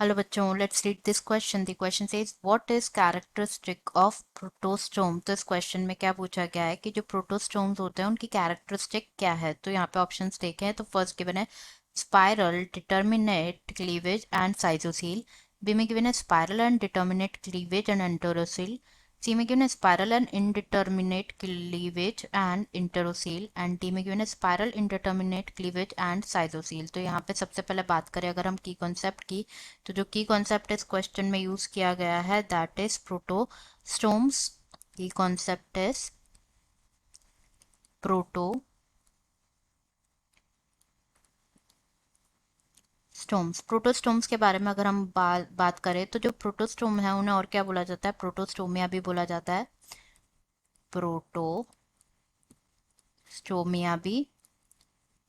Hello बच्चों, let's read this question. The question says what is characteristic of protostome. तो इस question में क्या पूछा गया है कि जो प्रोटोस्टोम्स होते हैं उनकी कैरेक्टरिस्टिक क्या है। तो यहाँ पे ऑप्शंस देखे हैं। तो फर्स्ट गिवन है spiral, determinate cleavage and cytocoel. B में गिवन है spiral and determinate cleavage and enterocoel. C में गिवन है spiral and indeterminate cleavage and enterocoel and D में गिवन है spiral indeterminate cleavage and cytocoel. तो यहाँ पे सबसे पहले बात करें अगर हम की कॉन्सेप्ट की, तो जो की कॉन्सेप्ट इस क्वेश्चन में यूज किया गया है दैट इज प्रोटोस्टोम्स। की कॉन्सेप्ट इज प्रोटोस्टोम्स। प्रोटोस्टोम्स के बारे में अगर हम बात करें तो जो प्रोटोस्टोम है उन्हें और क्या बोला जाता है, प्रोटोस्टोमिया भी बोला जाता है। प्रोटोस्टोमिया भी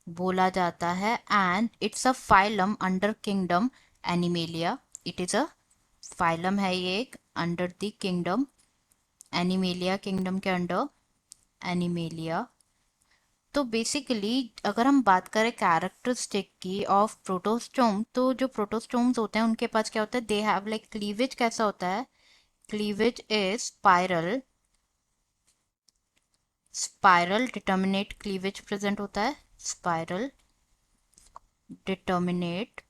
बोला जाता है and it's a phylum under kingdom animalia. It is a phylum है ये एक under the kingdom animalia, kingdom के अंडर एनिमेलिया। तो बेसिकली अगर हम बात करें कैरेक्टरिस्टिक की ऑफ प्रोटोस्टोम, तो जो प्रोटोस्टोम्स होते हैं उनके पास क्या होता है, दे हैव लाइक क्लीवेज कैसा होता है, cleavage is spiral. Spiral determinate cleavage present होता है, स्पाइरल डिटर्मिनेट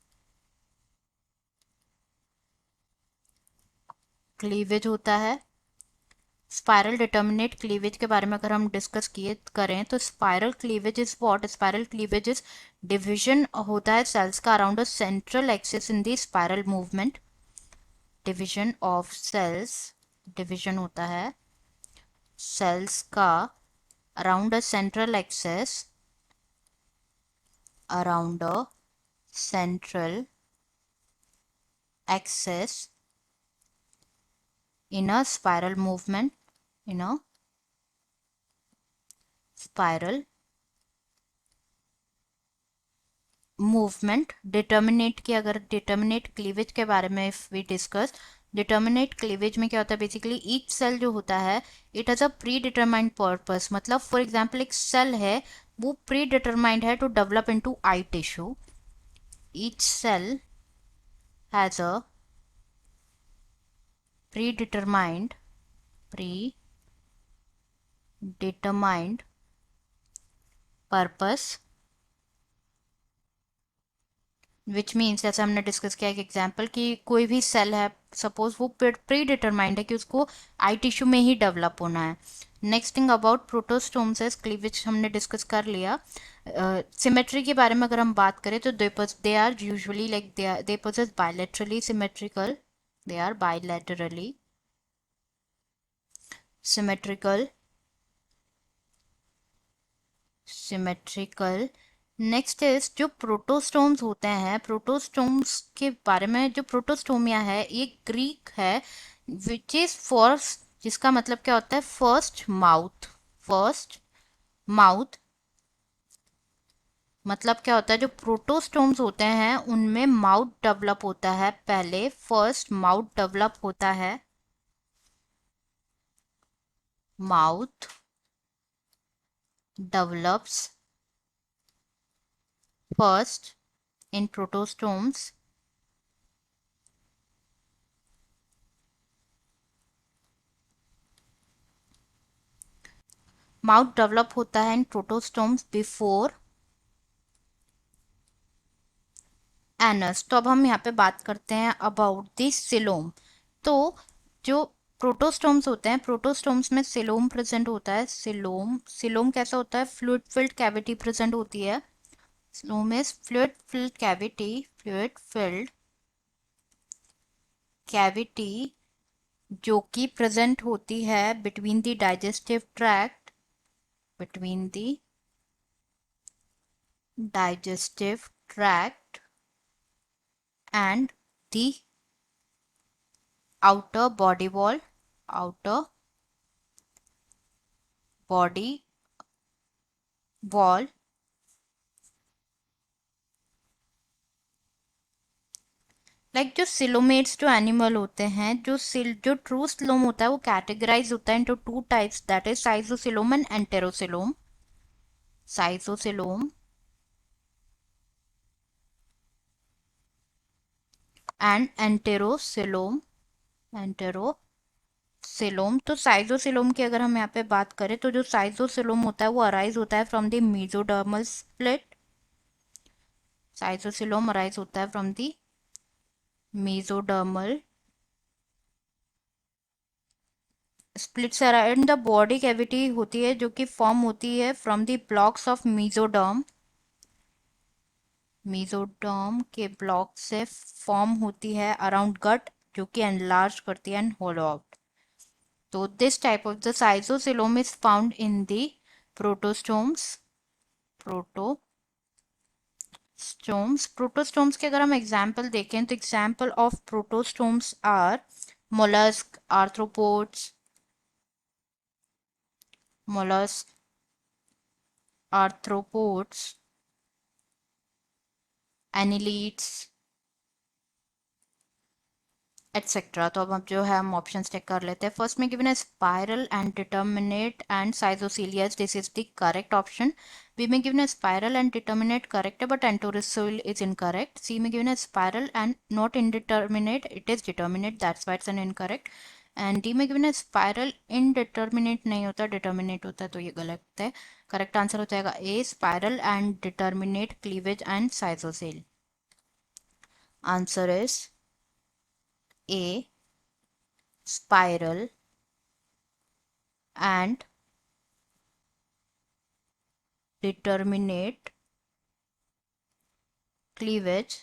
क्लीवेज होता है। स्पाइरल डिटर्मिनेट क्लीवेज के बारे में अगर हम डिस्कस किए करें तो spiral cleavage is what, spiral cleavage is division होता है सेल्स का around a central axis in the spiral movement. Division of cells, division होता है सेल्स का around a central axis, around a central axis in a spiral movement, in a spiral movement. Determinate की अगर determinate cleavage के बारे में if we discuss, determinate cleavage में क्या होता है, बेसिकली ईच सेल जो होता है it has a predetermined purpose. मतलब फॉर एग्जांपल एक सेल है वो प्री डिटरमाइंड है to develop into eye tissue. Each cell has a predetermined purpose, which means जैसे हमने डिस्कस किया एक एग्जाम्पल कि कोई भी सेल है सपोज वो प्री डिटरमाइंड है कि उसको आई टिश्यू में ही डेवलप होना है। Next thing about protostomes cleavage हमने डिस्कस कर लिया। सिमेट्री के बारे में अगर हम बात करें तो they are usually like they possess bilaterally symmetrical, they are bilaterally symmetrical symmetrical. Next is जो प्रोटोस्टोम्स होते हैं, प्रोटोस्टोम्स के बारे में, जो प्रोटोस्टोमिया है ये ग्रीक है विच इज फर्स्ट, जिसका मतलब क्या होता है फर्स्ट माउथ। फर्स्ट माउथ मतलब क्या होता है, जो प्रोटोस्टोम्स होते हैं उनमें माउथ डेवलप होता है पहले, फर्स्ट माउथ डेवलप होता है, mouth develops first in protostomes. Mouth develop होता है इन प्रोटोस्टोम्स बिफोर एनस। तो अब हम यहाँ पे बात करते हैं अबाउट द सिलोम। तो जो प्रोटोस्टोम्स होते हैं, प्रोटोस्टोम्स में सिलोम प्रेजेंट होता है। सिलोम, सिलोम कैसा होता है, फ्लूइड फिल्ड कैविटी प्रेजेंट होती है। Coelom is fluid filled cavity, fluid filled cavity जो कि प्रेजेंट होती है between the digestive tract, between the digestive tract and the outer body wall, outer body wall। Like जो सिलोमेट्स जो animal होते हैं, जो ट्रू सिलोम होता है वो कैटेगराइज होता है into two types, that is schizocoelom and enterocoelom. Schizocoelom and enterocoelom, enterocoelom. तो साइजोसिलोम की अगर हम यहाँ पे बात करें तो जो साइजोसिलोम होता है वो अराइज होता है from the mesodermal split. Schizocoelom arise होता है फ्रॉम द मेसोडर्मल स्प्लिट से अराउंड द बॉडी कैविटी होती है, जो कि फॉर्म होती है from the blocks of mesoderm. Mesoderm के ब्लॉक से फॉर्म होती है अराउंड गट, जो कि एनलार्ज करती है एंड होलो आउट। तो this type of the schizocoelom is found in the protostomes. Protostomes के अगर हम एग्जाम्पल देखें तो example of protostomes are mollusc, arthropods, mollusc, arthropods, annelids etcetera. तो अब जो है हम ऑप्शन चेक कर लेते हैं। फर्स्ट में गिवन है spiral and determinate and schizocoelous, this is the correct option. B में गिवन है स्पाइरल एंड डिटर्मिनेट करेक्ट है but enterocoel is incorrect. C में गिवन है spiral and not indeterminate, it is determinate, that's why it's an incorrect. And D में given है spiral indeterminate नहीं होता, determinate होता है, तो ये गलत है। करेक्ट आंसर हो जाएगा A, spiral and determinate cleavage and साइजोसेल। Answer is A, spiral and determinate cleavage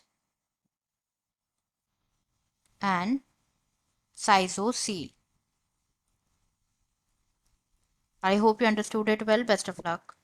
and cytosol. I hope you understood it well. Best of luck.